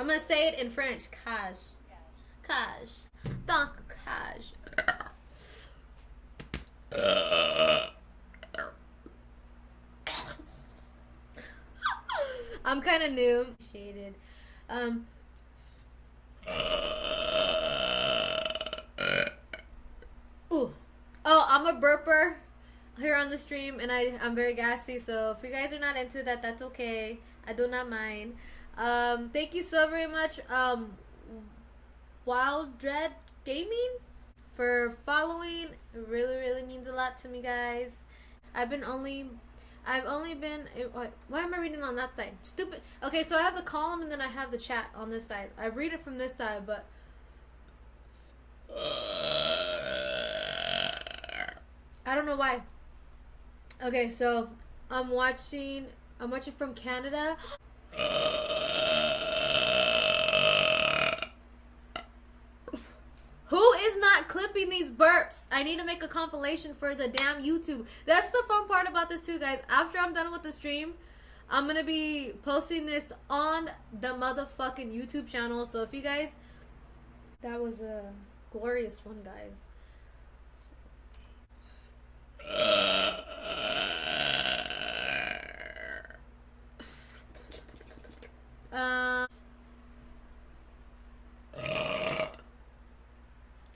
I'm gonna say it in French. Cash. Cash. Donc, cash. I'm kind of new. Shaded. Ooh. Oh, I'm a burper here on the stream, and I'm very gassy, so if you guys are not into that, that's okay. I do not mind. Thank you so very much, Wild Dread Gaming, for following. It really, really means a lot to me, guys. I've only been, why am I reading on that side? Stupid. Okay, so I have the column and then I have the chat on this side. I read it from this side, but I don't know why. Okay, so I'm watching from Canada. Who is not clipping these burps? I need to make a compilation for the damn YouTube. That's the fun part about this too, guys. After I'm done with the stream, I'm gonna be posting this on the motherfucking YouTube channel. So if you guys, that was a glorious one, guys.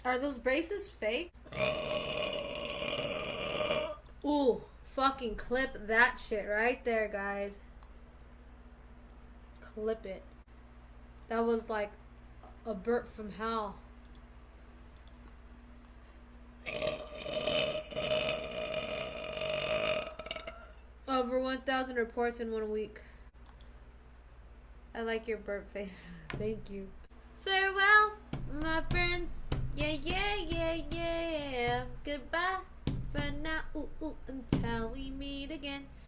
Are those braces fake? Ooh, fucking clip that shit right there, guys. Clip it. That was like a burp from hell. Over 1,000 reports in 1 week. I like your burp face. Thank you. Farewell, my friends. Yeah, yeah, yeah, yeah. Goodbye for now. Ooh, ooh, until we meet again.